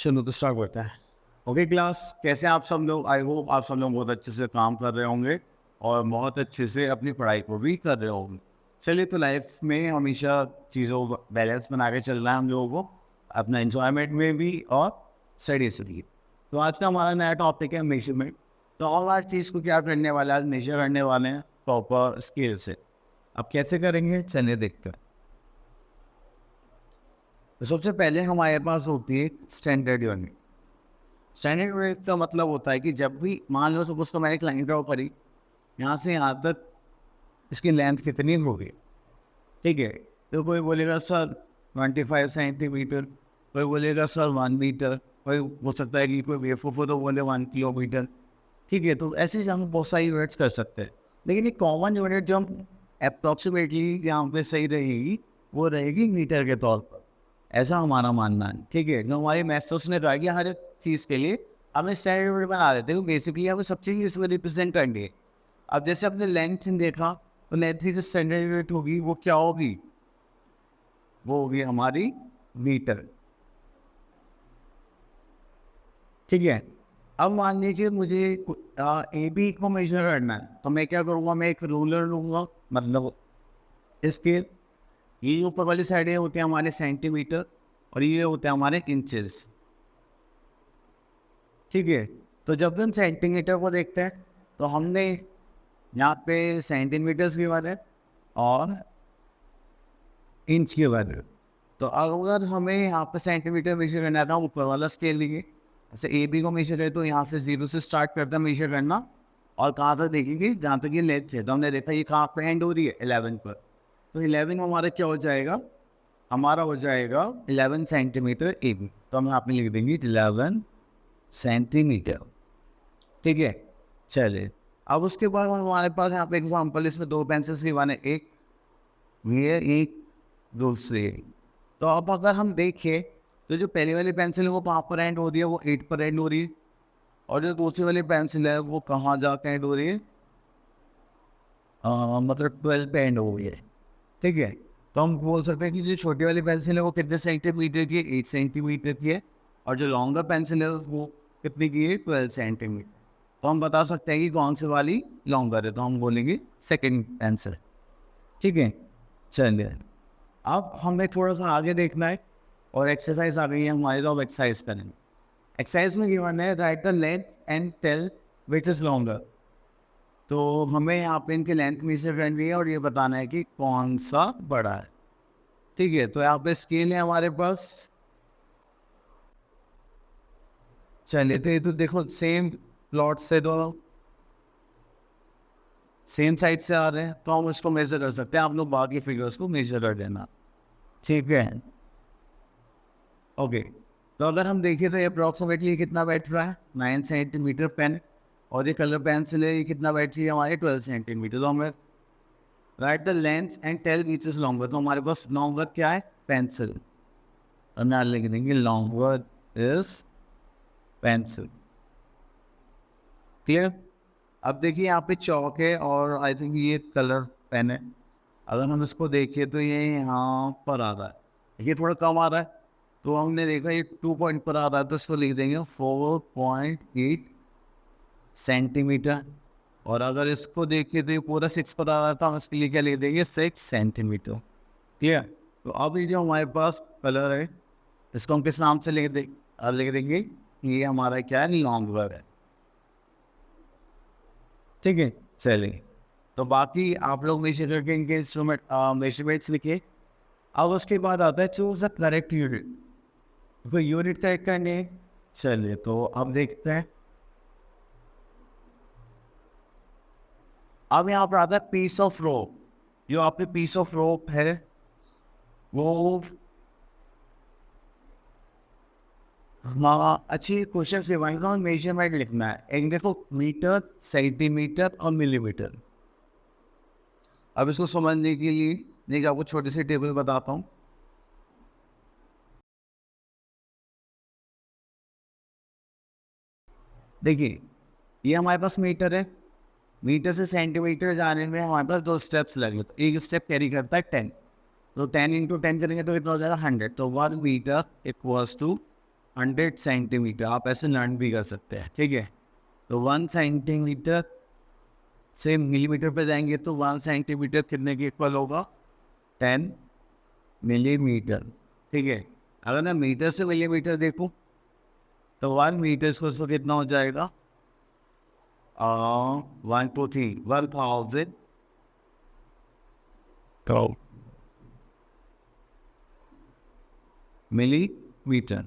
चलो तो स्टार्ट करते हैं। ओके क्लास, कैसे हैं आप सब लोग? आई होप आप सब लोग बहुत अच्छे से काम कर रहे होंगे और बहुत अच्छे से अपनी पढ़ाई को भी कर रहे होंगे। चलिए, तो लाइफ में हमेशा चीज़ों को बैलेंस बना के चलना है हम लोगों को, अपना इंजॉयमेंट में भी और स्टडी से भी। तो आज का हमारा नया टॉपिक है मेजरमेंट। तो और हर चीज़ को क्या करने वाले हैं, आज मेजर करने वाले हैं प्रॉपर स्केल से। अब कैसे करेंगे, चलिए देखते हैं। तो सबसे पहले हमारे पास होती है स्टैंडर्ड यूनिट। स्टैंडर्ड यूनिट का मतलब होता है कि जब भी मान लो सपोज को मैंने एक लाइन ड्रॉ करी, यहाँ से यहाँ तक इसकी लेंथ कितनी होगी, ठीक है। तो कोई बोलेगा सर 25 सेंटीमीटर, कोई बोलेगा सर 1 मीटर, कोई हो सकता है कि कोई बेवकूफ़ हो तो बोले 1 किलोमीटर, ठीक है। तो ऐसे हम बहुत सारी यूनिट्स कर सकते हैं, लेकिन एक कॉमन यूनिट जो हम अप्रॉक्सीमेटली यहाँ पे सही रहेगी वो रहेगी मीटर के तौर पर। ऐसा हमारा मानना है, ठीक है। जो हमारी मैथ्स ने कहा कि हर एक चीज़ के लिए हमें स्टैंडर्ड यूनिट बना देते हैं, बेसिकली हमें सब चीज़ इसमें रिप्रेजेंट करनी है। अब जैसे अपने लेंथ देखा, तो लेंथ की जो स्टैंडर्ड यूनिट होगी वो क्या होगी, वो होगी हमारी मीटर, ठीक है। अब मान लीजिए मुझे ए बी को मेजर करना है, तो मैं क्या करूँगा, मैं एक रूलर लूँगा, मतलब स्केल। ये ऊपर वाली साइड ये होते हैं हमारे सेंटीमीटर और ये होते हैं हमारे इंचेस, ठीक है। तो जब हम सेंटीमीटर को देखते हैं तो हमने यहाँ पे सेंटीमीटर्स के बारे और इंच के बारे। तो अगर हमें यहाँ पे सेंटीमीटर मेजर करना था, ऊपर वाला स्केल लेंगे, जैसे ए बी को मेजर करें तो यहाँ से 0 से स्टार्ट करता है मेजर करना, और कहाँ तक देखेंगे, जहाँ तक ये लेंथ है। तो हमने देखा ये कहाँ पे एंड हो रही है, 11 पर। तो 11 हमारा क्या हो जाएगा, हमारा हो जाएगा 11 सेंटीमीटर ए बी। तो हम यहाँ पे लिख देंगे 11 सेंटीमीटर, ठीक है। चलिए, अब उसके बाद हमारे पास यहाँ पे एग्जांपल, इसमें 2 पेंसिल्स की बने, एक ये एक दूसरी। तो अब अगर हम देखें तो जो पहली वाली पेंसिल है वो कहाँ पर एंड हो रही है, वो 8 पर एंड हो रही है, और जो दूसरी वाली पेंसिल है वो कहाँ जाकर एंड हो रही है, मतलब 12 पे एंड हो रही है, ठीक है। तो हम बोल सकते हैं कि जो छोटी वाली पेंसिल है वो कितने सेंटीमीटर की है, 8 सेंटीमीटर की है, और जो लॉन्गर पेंसिल है वो कितनी की है, 12 सेंटीमीटर। तो हम बता सकते हैं कि कौन सी वाली लॉन्गर है, तो हम बोलेंगे सेकंड पेंसिल, ठीक है। चलिए, अब हमें थोड़ा सा आगे देखना है और एक्सरसाइज आ गई है हमारी, तो अब एक्सरसाइज करेंगे। एक्सरसाइज में गिवन है write the length and tell which is longer. तो हमें यहाँ पे इनकी लेंथ मेजर करनी है और ये बताना है कि कौन सा बड़ा है, ठीक है। तो यहाँ पे स्केल है हमारे पास। चलिए, तो ये तो देखो सेम प्लॉट से दोनों सेम साइड से आ रहे हैं, तो हम इसको मेजर कर सकते हैं। आप लोग बाकी फिगर्स को मेजर कर देना, ठीक है। ओके, तो अगर हम देखें तो ये अप्रॉक्सीमेटली कितना बैठ रहा है, 9 सेंटीमीटर पेन, और ये कलर पेंसिल है, ये कितना बैठ रही है हमारे 12 सेंटीमीटर। तो हमें write the length and tell which is longer. तो हमारे पास लॉन्गर क्या है, पेंसिल, हम यहाँ लिख देंगे लॉन्गर इज पेंसिल, क्लियर। अब देखिए यहाँ पे चौक है और आई थिंक ये कलर पेन है। अगर हम इसको देखें तो ये यहाँ पर आ रहा है, ये थोड़ा कम आ रहा है, तो हमने देखा ये 2 पॉइंट पर आ रहा है, तो इसको लिख देंगे 4.8 सेंटीमीटर। और अगर इसको देखें तो ये पूरा 6 पर आ रहा था, हम इसके लिए क्या लिख देंगे, 6 सेंटीमीटर, क्लियर। तो अब ये जो हमारे पास कलर है इसको हम किस नाम से लिख देंगे, ये हमारा क्या है, लॉन्गर है, ठीक है। चलिए, तो बाकी आप लोग मेजर करके इनके इंस्ट्रूमेंट मेजरमेंट्स लिखिए। अब उसके बाद आता है चूज द करेक्ट यूनिट, कोई यूनिट करेक्ट करनी है। चलिए, तो अब देखते हैं। अब यहाँ पर आता है पीस ऑफ रोप। जो आपके पीस ऑफ रोप है वो, हाँ अच्छी क्वेश्चन से बन रहा, मेजरमेंट लिखना है। एक देखो मीटर, सेंटीमीटर और मिलीमीटर। अब इसको समझने के लिए देखिए आपको छोटी सी टेबल बताता हूँ। देखिए, ये हमारे पास मीटर है, मीटर से सेंटीमीटर जाने में हमारे पास 2 स्टेप्स लगे, तो एक स्टेप कैरी करता है 10। तो 10 × 10 करेंगे तो कितना हो जाएगा, 100। तो 1 मीटर इक्वल्स टू 100 सेंटीमीटर, आप ऐसे लर्न भी कर सकते हैं, ठीक है। तो 1 सेंटीमीटर से मिलीमीटर पे जाएंगे तो 1 सेंटीमीटर कितने के इक्वल होगा? 10 मिलीमीटर, ठीक है। अगर मैं मीटर से मिलीमीटर देखूं तो 1 मीटर को कितना हो जाएगा? 1000 मिलीमीटर,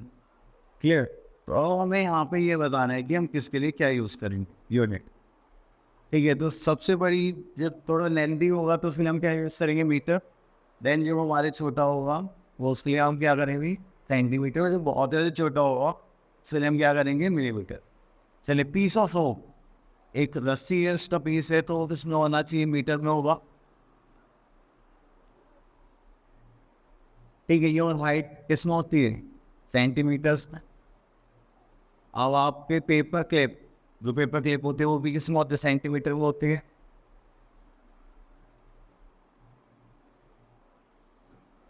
क्लियर। तो हमें यहाँ पे ये बताना है कि हम किसके लिए क्या यूज़ करेंगे, यूनिट, ठीक है। तो सबसे बड़ी जब थोड़ा लेंथी होगा तो फिर हम क्या यूज़ करेंगे? मीटर। देन जो हमारे छोटा होगा वो उसके लिए हम क्या करेंगे? सेंटीमीटर। जो बहुत ज़्यादा छोटा होगा उसके लिए हम क्या करेंगे? मिलीमीटर। चलिए, पीस ऑफ रोप, एक रस्सी है, उसका पीस है, तो किसमें होना चाहिए? मीटर में होगा, ठीक है। ये और हाइट किसमें होती है? सेंटीमीटर्स में। अब आपके पेपर क्लिप, जो पेपर क्लिप होते हैं वो भी किसमें होते हैं? सेंटीमीटर में होती है,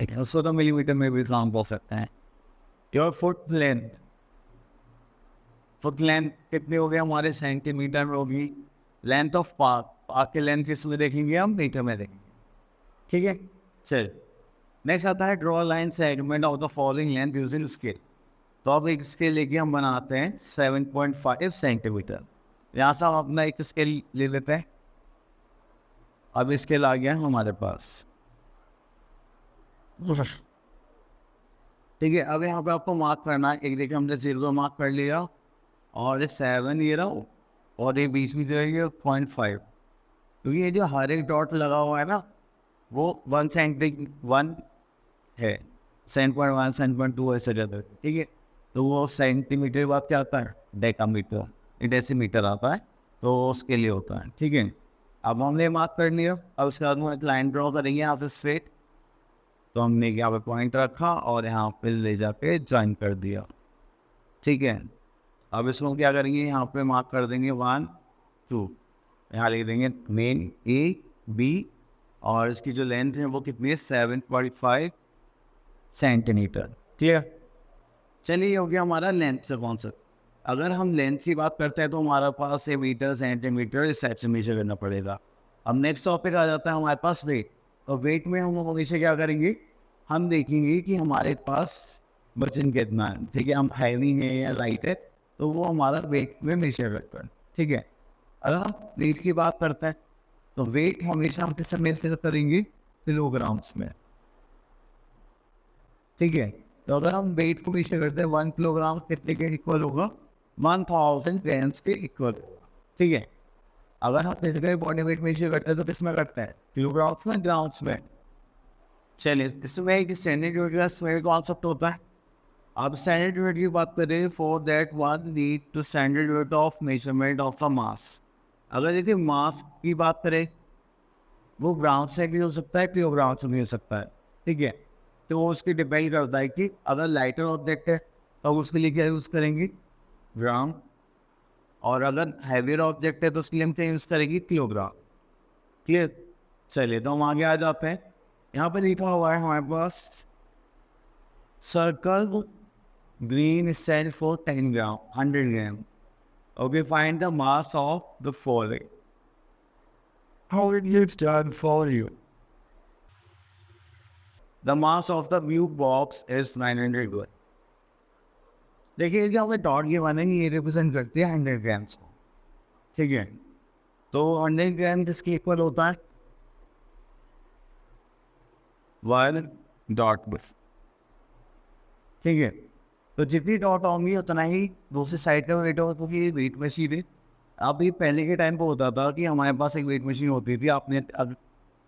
ठीक है। उसको तो मिलीमीटर में भी काम कर सकते हैं। Your foot length, foot length कितनी होगी हमारे? सेंटीमीटर में होगी। लेंथ ऑफ पार्क, पार्क की लेंथ किसमें देखेंगे? हम मीटर में देखेंगे, ठीक है। चल, नेक्स्ट आता है draw line segment of the following length using scale. तो अब एक स्केल लेके हम बनाते हैं 7.5 सेंटीमीटर। यहाँ से हम अपना एक स्केल ले लेते हैं। अब स्केल आ गया हमारे पास, ठीक है। अब यहाँ पे आपको मार्क करना है। एक देखिए, हमने 0 मार्क कर लिया, और ये 7 ये रहा, और ये बीच में जो है ये 0.5, क्योंकि ये जो हर एक डॉट लगा हुआ है ना वो 1 है, 7.1 7.2 ऐसे जाता है, ठीक है। तो वो सेंटीमीटर के बाद क्या आता है? डेकामीटर, डेसीमीटर आता है, तो उसके लिए होता है, ठीक है। अब हमने मार्क कर लिया। अब उसके बाद हम एक लाइन ड्रॉ करेंगे यहाँ से स्ट्रेट। तो हमने यहाँ पे पॉइंट रखा और यहाँ पे ले जाके ज्वाइन कर दिया, ठीक है। अब इसको क्या करेंगे? यहाँ पे मार्क कर देंगे 1 2, यहाँ लिख देंगे मेन ए बी, और इसकी जो लेंथ है वो कितनी है? 7.5 सेंटीमीटर, क्लियर। चलिए, ये हो गया हमारा लेंथ से कॉन्सेप्ट। अगर हम लेंथ की बात करते हैं तो हमारे पास ये मीटर सेंटीमीटर इस टाइप से मेजर करना पड़ेगा। अब नेक्स्ट टॉपिक आ जाता है हमारे पास वेट। तो वेट में हम हमेशा क्या करेंगे? हम देखेंगे कि हमारे पास वजन कितना है, ठीक है। हम हैवी है या लाइट है, तो वो हमारा वेट में मेजर करता है, ठीक है। अगर हम वेट की बात करते हैं तो वेट हमेशा हम किससे मेजर करेंगे? किलोग्राम्स में, ठीक है। तो अगर हम वेट को मेजर करते हैं 1 किलोग्राम कितने के इक्वल होगा? 1000 ग्राम्स के इक्वल होगा, ठीक है। अगर हम फिजिकल बॉडी वेट मेजर करते हैं तो किसमें करते हैं? किलोग्राम्स में, ग्राम्स में। चलिए, इसमें एक स्टैंडर्ड यूनिट का इसमें कॉन्सेप्ट होता है। अब स्टैंडर्ड यूनिट की बात करें, for that one need to standard unit of measurement of the mass. अगर देखिए मास की बात करें, वो ग्राम से भी हो सकता है, किलोग्राम से भी हो सकता है, ठीक है। तो वो उसकी डिपेंड करता है कि अगर लाइटर ऑब्जेक्ट है तो उसके लिए क्या यूज़ करेंगे? ग्राम। और अगर हैवियर ऑब्जेक्ट है तो उसके लिए हम क्या यूज़ करेंगे? Kilogram, clear. चलिए, तो हम आगे आ जाते हैं। यहाँ पे लिखा हुआ है हमारे पास circle green stand for 10 gram, 100 gram. Okay, find the mass of the following. How it is done for you. The mass of the mu box is 900 ग्राम। देखिए, जो हमें डॉट के बनेंगे ये रिप्रेजेंट करती है 100 ग्राम्स को, ठीक है। तो 100 ग्राम किसके इक्वल होता है? 1 डॉट में, ठीक है। तो जितनी डॉट होंगी उतना ही दूसरी साइड का वेट होगा, क्योंकि ये वेट मशीन है। अब ये पहले के टाइम पे होता था कि हमारे पास एक वेट मशीन होती थी, आपने अब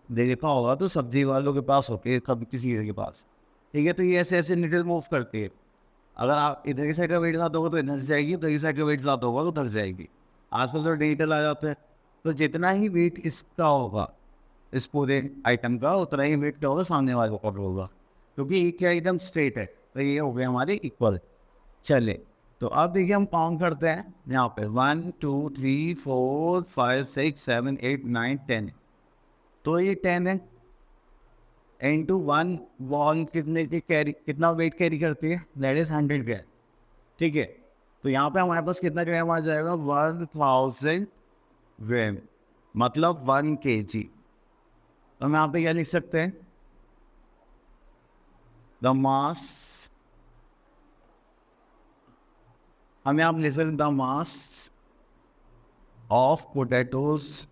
देखा होगा तो सब्जी वालों के पास होती है, कभी किसी के पास, ठीक है। तो ये ऐसे ऐसे नीडल मूव करती है। अगर आप इधर की साइड का वेट ज़्यादा होगा तो इधर से जाएगी, उधर की साइड का वेट ज़्यादा होगा तो उधर से जाएगी। आजकल तो डिजिटल आ जाते हैं, तो जितना ही वेट इसका होगा, इस पूरे आइटम का, उतना ही वेट क्या होगा? सामने वाले का होगा, क्योंकि एक आइटम स्ट्रेट है, तो ये हो गए हमारे इक्वल। चले, तो अब देखिए हम काउंट करते हैं यहाँ पे 1 2 3 4 5 6 7 8 9 10। तो ये 10 है, इंटू 1 बॉल कितने की कैरी, कितना वेट कैरी करती है? दैट इज 100 ग्राम। ठीक है। तो यहाँ पे हमारे पास कितना ग्राम आ जाएगा, 1000 ग्राम, मतलब 1 kg। तो हम यहाँ पे क्या लिख सकते हैं, द मास, हम यहाँ पे लिख सकते हैं the mass of potatoes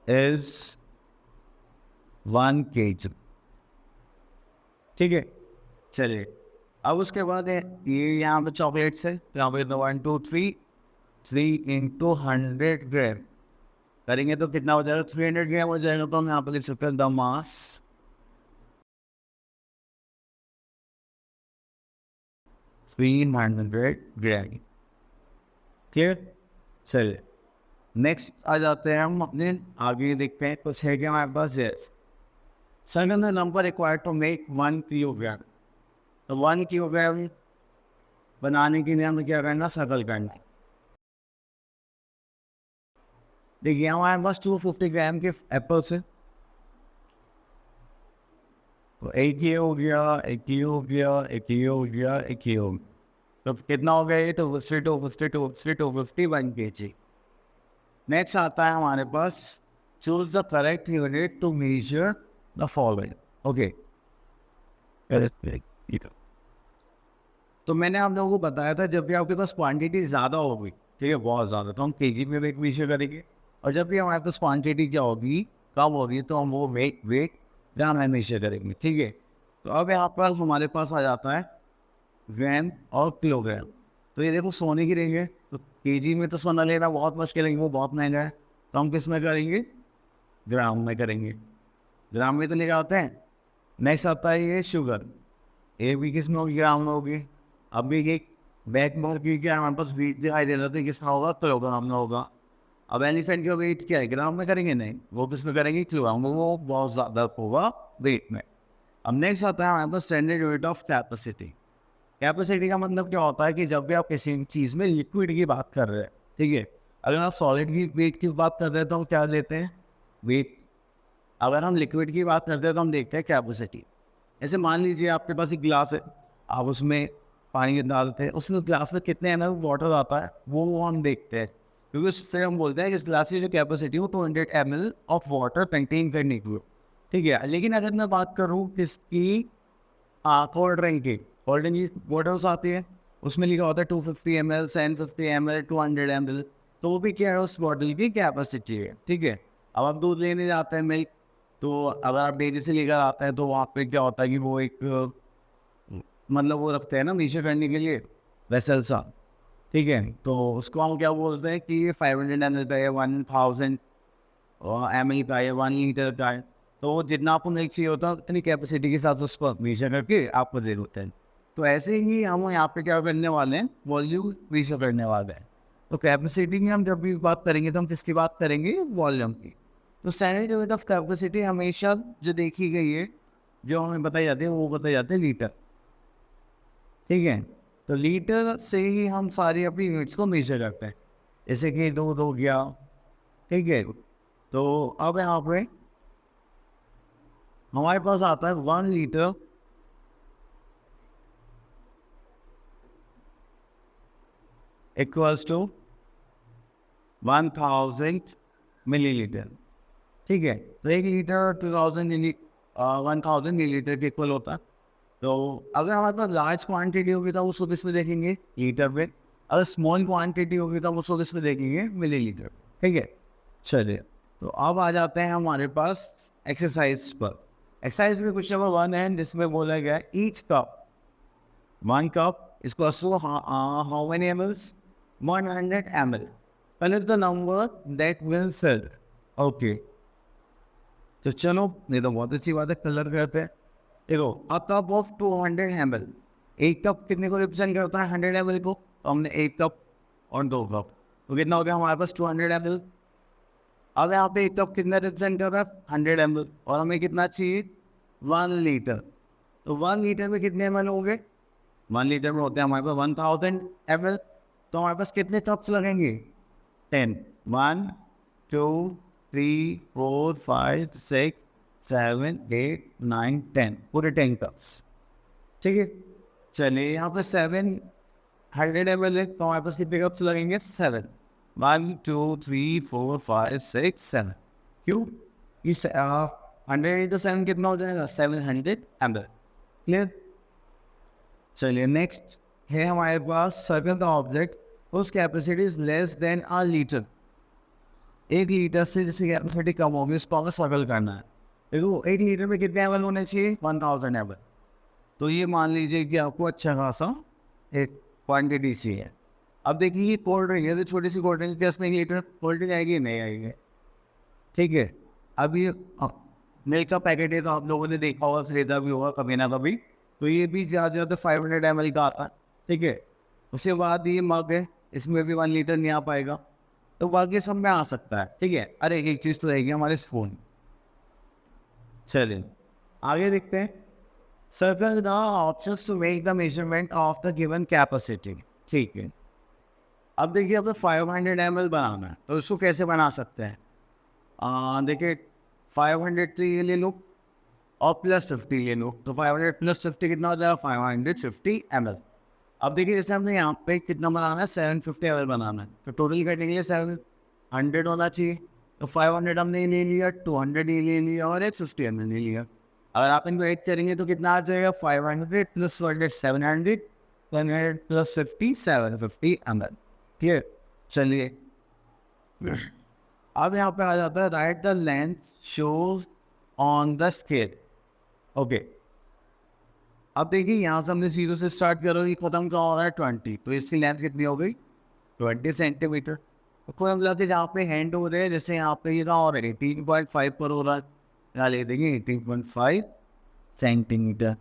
is 1 kg। ठीक है, चलिए। अब उसके बाद है ये यहाँ पे चॉकलेट्स है, तो यहाँ पे 1 2 3 3 इंटू 100 ग्राम करेंगे तो कितना हो जाएगा, 300 ग्राम हो जाएगा। तो हम यहाँ पे लिख सकते हैं द मास 300 ग्राम। क्लियर, चलिए नेक्स्ट आ जाते हैं हम अपने आगे, देखते हैं कुछ है क्या हमारे पास। Yes, second number required to make 1 kilogram. तो 1 किलोग्राम बनाने के लिए हमें क्या करना, सर्कल करना। देखिए हमारे पास 250 ग्राम के एप्पल्स है, तो एक ये हो गया, एक ये हो गया, एक ये हो गया, एक ये हो गया। तो कितना हो गया ये, 250 250 250 250 1 kg। नेक्स्ट आता है हमारे पास, choose the correct unit to measure the following. Okay, तो मैंने आप लोगों को बताया था जब भी आपके पास क्वांटिटी ज़्यादा होगी, ठीक है, बहुत ज़्यादा, तो हम केजी में वेट मेजर करेंगे। और जब भी हमारे पास क्वांटिटी क्या होगी, कम होगी, तो हम वो वेट ग्राम में मेजर करेंगे। ठीक है, तो अब यहाँ पर हमारे पास आ जाता है ग्राम और किलोग्राम। तो ये देखो सोने की रेंज है, तो केजी में तो सोना लेना बहुत मुश्किल है, वो बहुत महंगा है। तो हम किस में करेंगे, ग्राम में करेंगे। ग्राम में तो लेके आते हैं। नेक्स्ट आता है ये शुगर, ये भी किस में होगी, ग्राम में होगी। अब भी एक बैग भर की क्या हमारे पास वेट दिखाई दे रहा था, तो किसमें होगा, किलोग्राम में होगा। अब एलिफेंट का वेट क्या है, ग्राम में करेंगे, नहीं, वो किस में करेंगे, किलोग्राम में, वो बहुत ज़्यादा होगा वेट में। अब नेक्स्ट आता है हमारे पास standard unit of capacity. Capacity का मतलब क्या होता है कि जब भी आप किसी चीज़ में लिक्विड की बात कर रहे हैं, ठीक है, अगर आप सॉलिड की वेट की बात कर रहे हैं तो हम क्या लेते हैं, वेट। अगर हम लिक्विड की बात करते हैं तो हम देखते हैं कैपेसिटी। ऐसे मान लीजिए आपके पास एक गिलास है, आप उसमें पानी डालते हैं, उसमें ग्लास में कितने ml वाटर आता है वो हम देखते हैं, क्योंकि उससे हम बोलते हैं कि इस गिलास की जो कैपेसिटी हो 200 ml ऑफ वाटर कंटेन करने की हो। ठीक है, लेकिन अगर मैं बात करूँ किसकी, कोल्ड ड्रिंक की, कोल्ड ड्रिंक की बॉटल्स आती है, उसमें लिखा होता है 250 ml 750 ml 200 ml, तो वो भी क्या है, उस बॉटल की कैपेसिटी है। ठीक है, अब आप दूध लेने जाते हैं, मिल्क, तो अगर आप डेयरी से लेकर आते हैं तो वहाँ पे क्या होता है कि वो एक मतलब वो रखते हैं ना मेजर करने के लिए, वेसल सा। ठीक है, तो उसको हम क्या बोलते हैं कि ये 500 ml का है, 1000 ml का है, 1 लीटर का है। तो वो जितना आपको मिल्क चाहिए होता है उतनी कैपेसिटी के साथ उसको मेजर करके आपको दे देते हैं। तो ऐसे ही हम यहाँ पे क्या करने वाले हैं, वॉल्यूम मेजर करने वाले हैं। तो कैपेसिटी की हम जब भी बात करेंगे तो हम किसकी बात करेंगे, वॉल्यूम की। तो स्टैंडर्ड यूनिट ऑफ कैपेसिटी हमेशा जो देखी गई है, जो हमें बताई जाती है, वो बताई जाती है लीटर। ठीक है, तो लीटर से ही हम सारी अपनी यूनिट्स को मेजर करते हैं, जैसे कि दूध हो गया। ठीक है, तो अब यहाँ पे हमारे पास आता है 1 लीटर इक्वल्स टू 1000 मिलीलीटर। ठीक है, तो 1 लीटर 1000 मिलीलीटर के इक्वल होता है। तो अगर हमारे पास लार्ज क्वांटिटी होगी तो हम उसको किस में देखेंगे, लीटर में। अगर स्मॉल क्वांटिटी होगी तो हम उसको किस में देखेंगे, मिलीलीटर। ठीक है, चलिए, तो अब आ जाते हैं हमारे पास एक्सरसाइज पर। एक्सरसाइज में क्वेश्चन नंबर 1 है, जिसमें बोला गया है ईच कप 1 cup इसको how many MLs, 100 ml। Collect the number that will sell. Okay, तो चलो, ये तो बहुत अच्छी बात है, कलर करते हैं। देखो, अ कप ऑफ 200 ml, एक कप कितने को रिप्रेजेंट करता है, 100 ml को। तो हमने 1 कप और 2 कप, तो कितना हो गया हमारे पास, 200 ml। अब यहाँ पे 1 कप कितना रिप्रेजेंट कर रहा है, 100 ml, और हमें कितना चाहिए, 1 लीटर। तो 1 लीटर में कितने एम एल होंगे, 1 लीटर में होते हैं हमारे पास 1000 ml। तो हमारे पास कितने कप्स लगेंगे, 10, 1 2 3 4 5 6 7 8 9 10, पूरे 10 कप्स। ठीक है, चलिए यहाँ पे 700 ml है, तो हमारे पास कितने कप्स लगेंगे? 7। 1 2 3 4 5 6 7। क्यों? इस 100 × 7 कितना हो जाएगा? 700 ml। क्लियर? चलिए नेक्स्ट है हमारे पास सर्कल द ऑब्जेक्ट उस capacity is less than a litre. 1 litre से जैसे कैपेसिटी कम होगी उसको हमें सर्कल करना है। देखो 1 लीटर में कितने ml होने चाहिए? 1000 ml। तो ये मान लीजिए कि आपको अच्छा खासा एक क्वांटिटी चाहिए। अब देखिए ये कोल्ड ड्रिंक है, तो छोटी सी कोल्ड ड्रिंक के उसमें 1 लीटर कोल्ड ड्रिंक आएगी? नहीं आएगी। ठीक है, अब ये मिल्क का पैकेट है तो आप लोगों ने देखा होगा, खरीदा भी होगा कभी ना कभी, तो ये भी ज़्यादा ज़्यादा 500 ml का आता है। ठीक है, उसके बाद ये मग है, इसमें भी 1 लीटर नहीं आ पाएगा, तो बाकी सब में आ सकता है। ठीक है, अरे एक चीज़ तो रहेगी हमारे स्पून। चलिए आगे देखते हैं। Circle the options to make the measurement of the given capacity. ठीक है, अब देखिए अब 500 ml बनाना है, तो इसको कैसे बना सकते हैं? देखिए 500 तो ये ले लो और +50 ले लो, तो 500 + 50 कितना हो जाएगा? 550 ml। अब देखिए जैसे हमने यहाँ पे कितना बनाना है? 750 ml बनाना है, तो टोटल करने के लिए 700 होना चाहिए। तो 500 हमने ले लिया, 200 ये ले लिया और 150 ml ले लिया। अगर आप इनको ऐड करेंगे तो कितना आ जाएगा? 500 + 200 700, 700 + 50 750 ml। ठीक है, चलिए अब यहाँ पे आ जाता है write the length shows on the scale. Okay, अब देखिए यहाँ से हमने 0 से स्टार्ट करो, ये खत्म कहाँ हो रहा है? 20, तो इसकी लेंथ कितनी हो गई? 20 सेंटीमीटर। तो कोई हम लोग जहाँ पे हैंड हो रहे हैं, जैसे यहाँ पे ये कहाँ हो रहा है? 18.5 पर हो रहा है, यहाँ ले देंगे 18.5 सेंटीमीटर।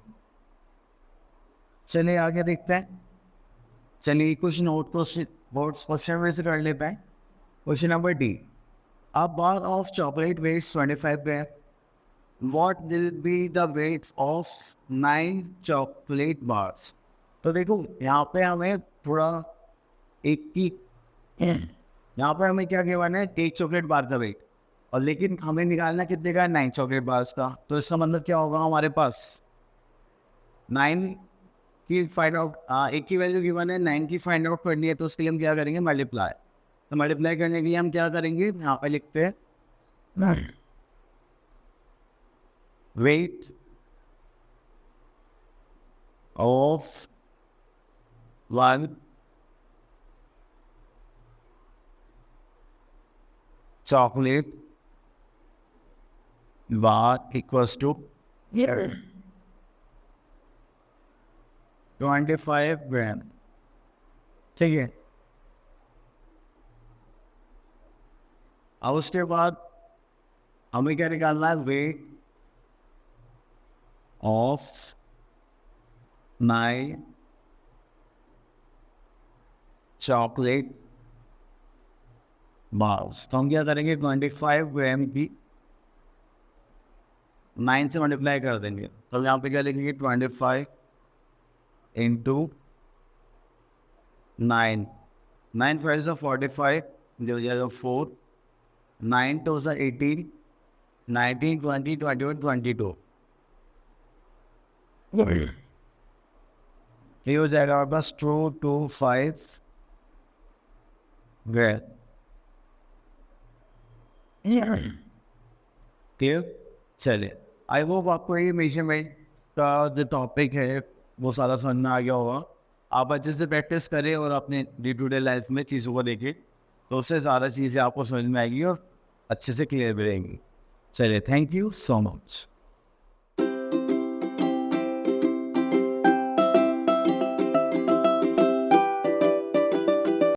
चलिए आगे देखते हैं। चलिए क्वेश्चन में से कर लेते हैं। Question number D, a bar of chocolate weighs 25 gram. What will be the weight of 9 chocolate bars? तो देखो यहाँ पे हमें थोड़ा एक की यहाँ पे हमें क्या कहना है? 1 चॉकलेट बार का वेट, और लेकिन हमें निकालना कितने का है? 9 चॉकलेट बार्स का। तो इसका मतलब क्या होगा हमारे पास? 9 की फाइंड आउट, एक की वैल्यू गिवन है, 9 की फाइंड आउट करनी है, तो उसके लिए हम क्या करेंगे? मल्टीप्लाई। तो मल्टीप्लाई करने के लिए हम क्या करेंगे? यहाँ पे लिखते हैं weight of 1 chocolate bar equals to 25 gram. ठीक है, अब उसके बाद हमें क्या निकालना है? Weight of 9 chocolate bars. तो हम क्या करेंगे? 25 ग्राम की 9 से मल्टीप्लाई कर देंगे। तो यहाँ पे क्या लिखेंगे? 25 × 9, 9 5 से 45, जो जाएगा 4, 9 2 से 18, 19 20 21 22। ये हो जाएगा हमारे पास 225 ग्राम। क्लियर? चलिए, आई होप आपको ये मेजरमेंट का जो टॉपिक है वो सारा समझ में आ गया होगा। आप अच्छे से प्रैक्टिस करें और अपने डे टू डे लाइफ में चीज़ों को देखें, तो उससे ज़्यादा चीज़ें आपको समझ में आएगी और अच्छे से क्लियर भी रहेंगी। चलिए, थैंक यू सो मच।